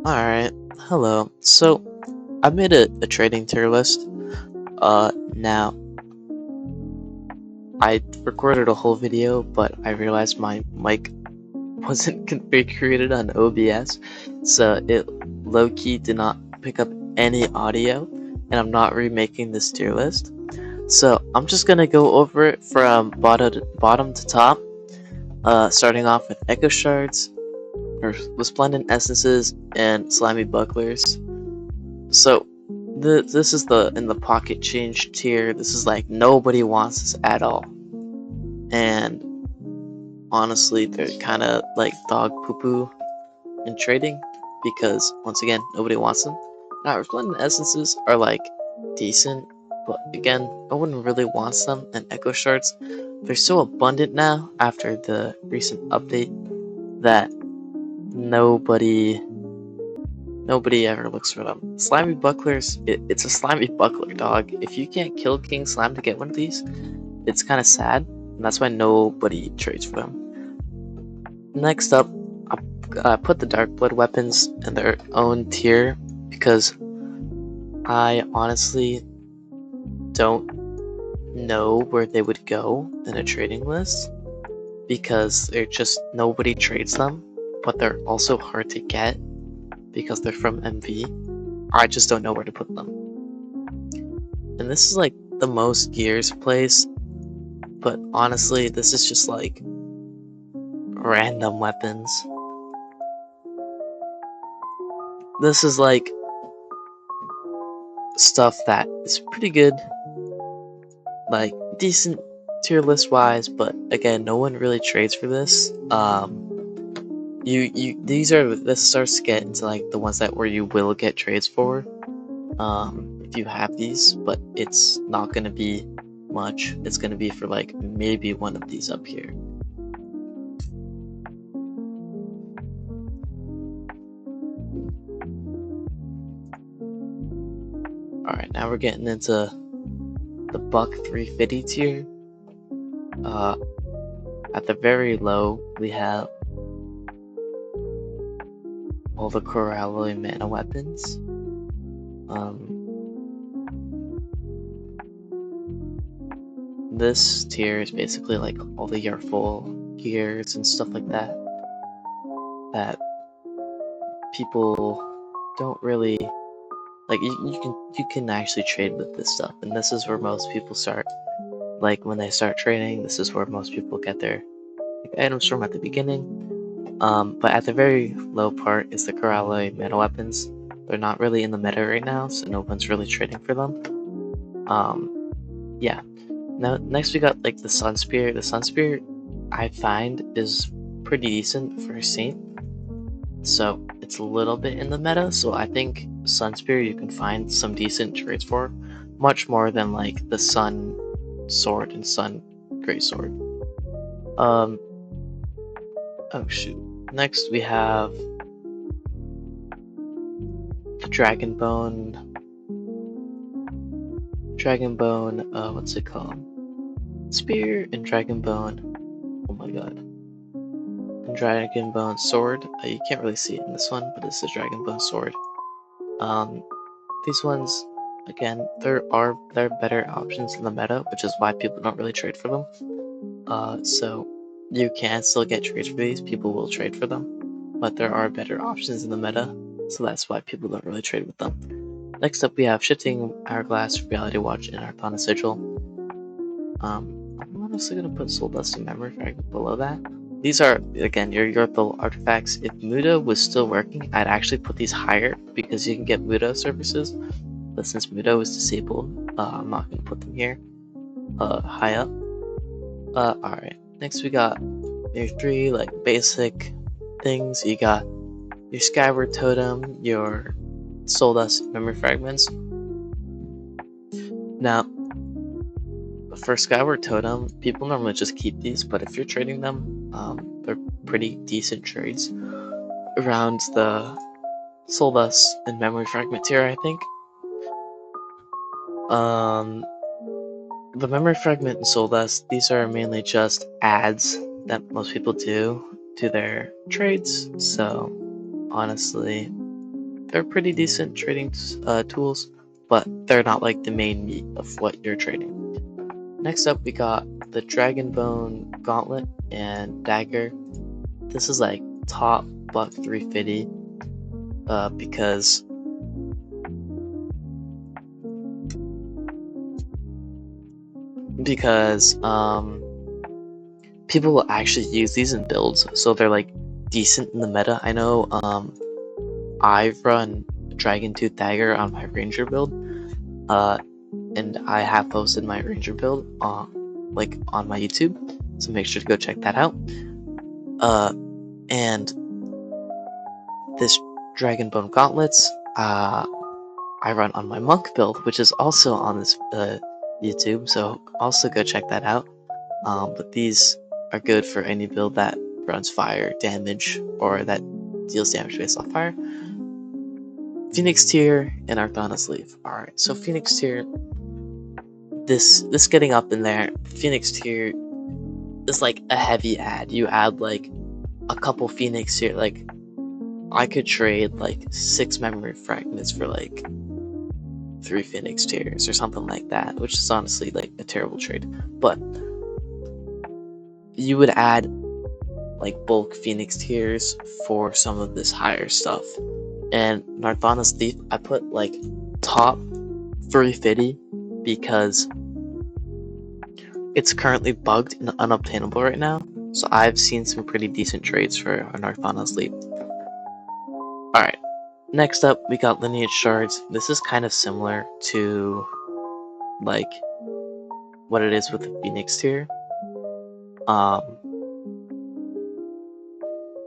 Alright, hello. So, I made a trading tier list. Now, I recorded a whole video, but I realized my mic wasn't configured on OBS, so it low-key did not pick up any audio, and I'm not remaking this tier list. So, I'm just gonna go over it from bottom to top, starting off with Echo Shards, or Resplendent Essences, and Slimy Bucklers. So this is in the pocket change tier. This is like nobody wants this at all. And honestly, they're kind of like dog poo poo in trading because once again, nobody wants them. Now, Resplendent Essences are like decent, but again, no one really wants them. And Echo Shards, they're so abundant now after the recent update that nobody ever looks for them. Slimy Bucklers, it's a Slimy Buckler, dog. If you can't kill King Slime to get one of these, it's kind of sad, and that's why nobody trades for them. Next up, I put the Dark Blood weapons in their own tier, because I honestly don't know where they would go in a trading list, because they're just, nobody trades them, but they're also hard to get, because they're from MV. I just don't know where to put them. And this is like the most gears place, but honestly, this is just like random weapons. This is like stuff that is pretty good, like decent tier list wise, but again, no one really trades for this. This starts to get into like the ones that where you will get trades for, if you have these, but it's not gonna be much. It's gonna be for like maybe one of these up here. Alright, now we're getting into the Buck 350 tier. At the very low, we have all the Coralloy mana weapons. This tier is basically like all the Yarful gears and stuff like that that people don't really like. You can actually trade with this stuff, and this is where most people start. Like when they start trading, this is where most people get their items from at the beginning. But at the very low part is the Coralloy meta weapons. They're not really in the meta right now, so no one's really trading for them. Yeah. Now next we got like the Sun Spear. The Sun Spear I find is pretty decent for a Saint. So it's a little bit in the meta, so I think Sun Spear you can find some decent trades for, much more than like the Sun Sword and Sun Great Sword. Oh shoot. Next we have the Dragonbone, what's it called? Spear and Dragonbone. Oh my god. And Dragonbone Sword. You can't really see it in this one, but this is Dragonbone Sword. These ones, again, they're better options in the meta, which is why people don't really trade for them. So you can still get trades for these, people will trade for them, but there are better options in the meta, so that's why people don't really trade with them. Next up we have Shifting Hourglass, Reality Watch, and Arcana Sigil. I'm honestly going to put Soul Dust and Memory Fragment below that. These are, again, your Yurthal artifacts. If Muda was still working, I'd actually put these higher because you can get Muda services, but since Muda was disabled, I'm not going to put them here high up. Alright, next we got your three like basic things. You got your Skyward Totem, your Soul Dust, Memory Fragments. Now, for Skyward Totem, people normally just keep these, but if you're trading them, they're pretty decent trades around the Soul Dust and Memory Fragment tier, I think. The Memory Fragment and Soul Dust, these are mainly just ads that most people do to their trades, so honestly, they're pretty decent trading tools, but they're not like the main meat of what you're trading. Next up, we got the Dragon Bone Gauntlet and Dagger. This is like top buck 350 because people will actually use these in builds, so they're like decent in the meta. I know I run Dragon Tooth Dagger on my Ranger build, and I have posted my Ranger build like on my YouTube, so make sure to go check that out. And this Dragon Bone Gauntlets I run on my Monk build, which is also on this YouTube, so also go check that out. But these are good for any build that runs fire damage or that deals damage based off fire. Phoenix Tier and Arcana's Leaf. Alright, so Phoenix Tier, this getting up in there, Phoenix Tier is like a heavy add. You add like a couple Phoenix Tier, like I could trade like 6 memory fragments for like 3 Phoenix Tiers or something like that, which is honestly like a terrible trade. But you would add like bulk Phoenix Tiers for some of this higher stuff. And Narthana's Thief, I put like top 350 because it's currently bugged and unobtainable right now. So I've seen some pretty decent trades for Narthana's Leap. Alright, next up we got Lineage Shards. This is kind of similar to like what it is with the Phoenix Tier.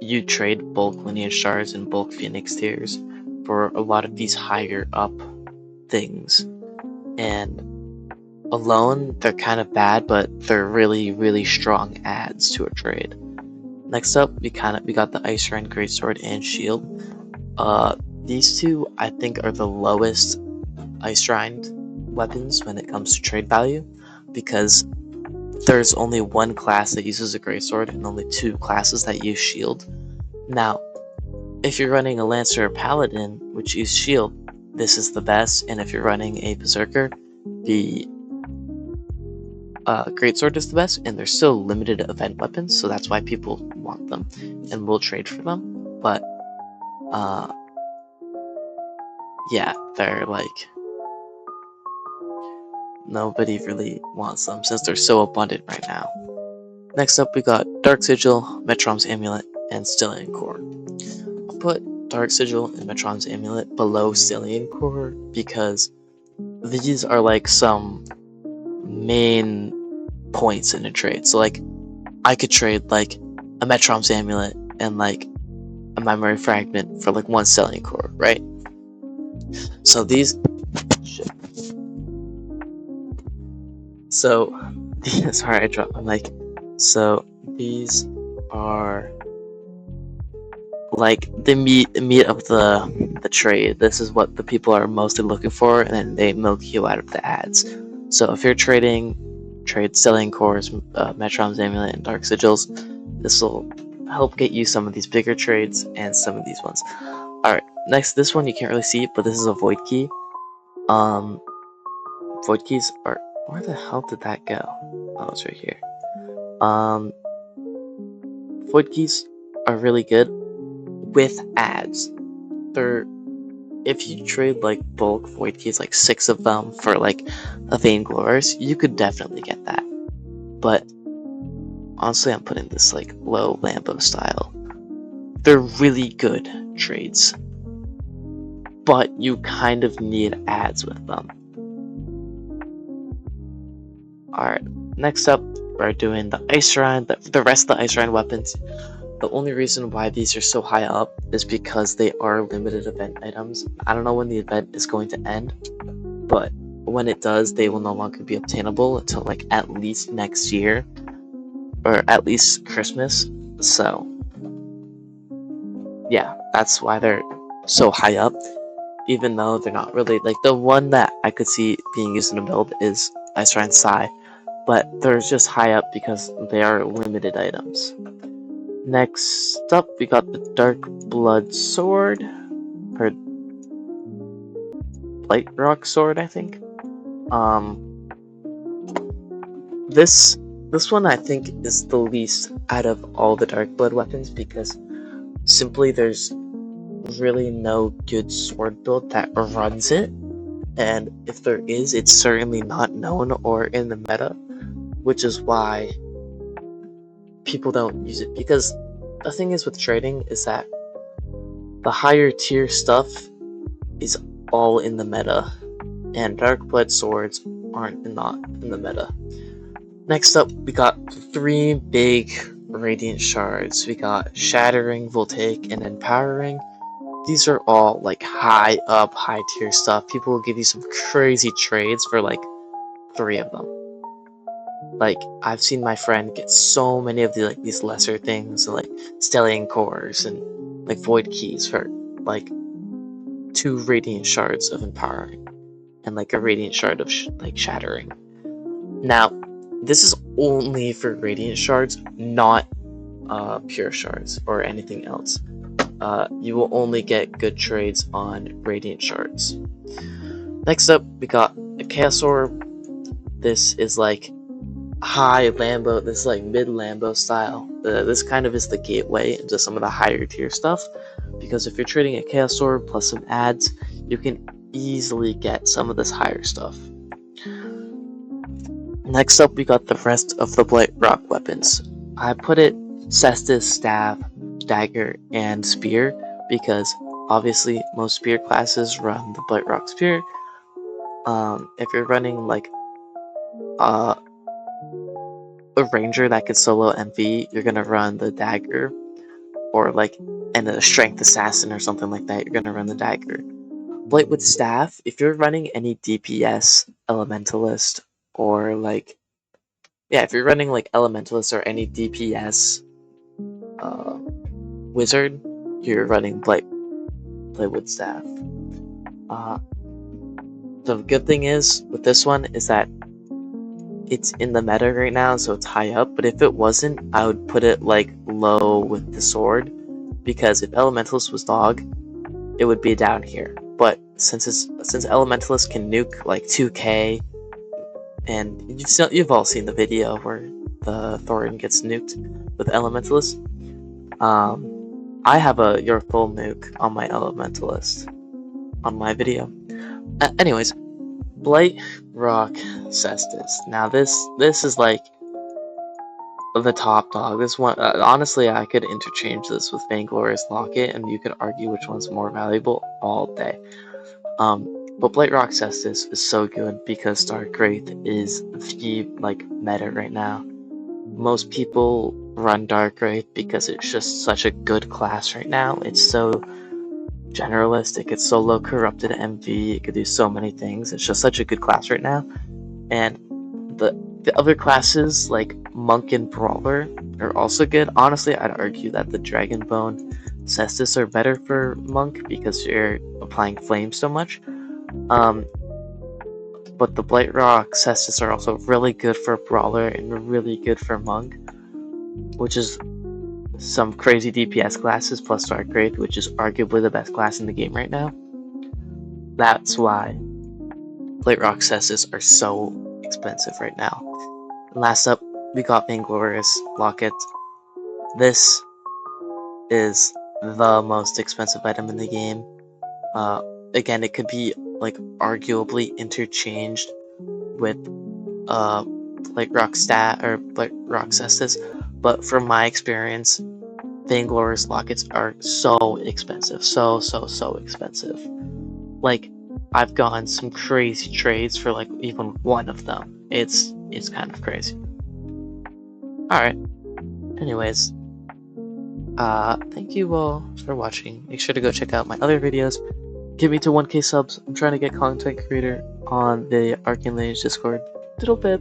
You trade bulk Lineage Shards and bulk Phoenix Tiers for a lot of these higher up things, and alone they're kind of bad, but they're really strong adds to a trade. Next up we got the Ice Shrine Greatsword and Shield. These two I think are the lowest Ice Shrine weapons when it comes to trade value, because there's only one class that uses a Greatsword and only 2 classes that use Shield. Now, if you're running a Lancer or Paladin, which use Shield, this is the best, and if you're running a Berserker, the Greatsword is the best, and they're still limited event weapons, so that's why people want them and will trade for them. But, yeah, they're like... nobody really wants them since they're so abundant right now. Next up we got Dark Sigil, Metron's Amulet, and Stellian Core. I'll put Dark Sigil and Metron's Amulet below Stellian Core because these are like some main points in a trade. So like I could trade like a Metron's Amulet and like a memory fragment for like 1 Stellian Core, right? So these sorry, I dropped my mic. So these are like the meat of the trade. This is what the people are mostly looking for, and then they milk you out of the ads. So if you're trade Stellian Cores, Metron's Amulet, and Dark Sigils, this will help get you some of these bigger trades and some of these ones. Alright, next, this one you can't really see, but this is a Void Key. Void Keys are... where the hell did that go? Oh, it's right here. Void Keys are really good with ads. If you trade like bulk Void Keys, like 6 of them for like a Vainglorious, you could definitely get that. But honestly, I'm putting this like low Lambo style. They're really good trades, but you kind of need ads with them. Alright, next up, we're doing the Ice Shrine, the rest of the Ice Shrine weapons. The only reason why these are so high up is because they are limited event items. I don't know when the event is going to end, but when it does, they will no longer be obtainable until like at least next year, or at least Christmas. So, yeah, that's why they're so high up, even though they're not really, like the one that I could see being used in a build is Ice Shrine Sai, but they're just high up because they are limited items. Next up, we got the Dark Blood Sword, or Blight Rock sword, I think. This one I think is the least out of all the Dark Blood weapons because simply there's really no good sword build that runs it, and if there is, it's certainly not known or in the meta, which is why people don't use it. Because the thing is with trading is that the higher tier stuff is all in the meta, and Dark Blood swords aren't not in the meta. Next up, we got 3 big Radiant Shards. We got Shattering, Voltaic, and Empowering. These are all like high up, high tier stuff. People will give you some crazy trades for like 3 of them. Like, I've seen my friend get so many of these lesser things, like Stellian Cores and like Void Keys for like 2 Radiant Shards of Empowering and like a Radiant Shard of Shattering. Now, this is only for Radiant Shards, not Pure Shards or anything else. You will only get good trades on Radiant Shards. Next up, we got a Chaos Orb. This is like high Lambo, this is like mid Lambo style. This kind of is the gateway into some of the higher tier stuff, because if you're trading a Chaos Orb plus some ads, you can easily get some of this higher stuff. Next up, we got the rest of the Blight Rock weapons. I put it Cestus, Staff, Dagger, and Spear, because obviously most Spear classes run the Blight Rock Spear. If you're running like a Ranger that could solo MV, you're gonna run the Dagger, or like a Strength Assassin or something like that, you're gonna run the Dagger. Blight with Staff, if you're running any DPS, Elementalist, or like, yeah, if you're running like Elementalist or any DPS Wizard, you're running Blight with Staff. The good thing is with this one is that it's in the meta right now, so it's high up, but if it wasn't, I would put it like low with the sword, because if Elementalist was dog, it would be down here. But since Elementalist can nuke like 2k, and you've all seen the video where the Thorin gets nuked with Elementalist. I have your full nuke on my Elementalist on my video. Anyways, Blight Rock Cestus. Now this is like the top dog. This one, honestly, I could interchange this with Vainglorious Locket, and you could argue which one's more valuable all day. But Blight Rock Cestus is so good because Dark Wraith is the like meta right now. Most people run Dark Wraith because it's just such a good class right now. It's so generalistic, it's so low corrupted MV, it could do so many things. It's just such a good class right now. And the other classes like Monk and Brawler are also good. Honestly, I'd argue that the Dragonbone Cestus are better for Monk because you're applying flame so much. But the Blight Rock Cestus are also really good for Brawler and really good for Monk, which is some crazy DPS classes plus Dark Wraith, which is arguably the best class in the game right now. That's why Blight Rock Cestus are so expensive right now. And last up, we got Vainglorious Locket. This is the most expensive item in the game. Again, it could be like arguably interchanged with Blight Rock Stat or Blight Rock Cestus, but from my experience, Vainglorious Lockets are so expensive, so expensive. Like, I've gotten some crazy trades for like even one of them. It's kind of crazy. Alright, anyways, thank you all for watching. Make sure to go check out my other videos. Get me to 1k subs. I'm trying to get content creator on the Arcane Lineage Discord. Little bit.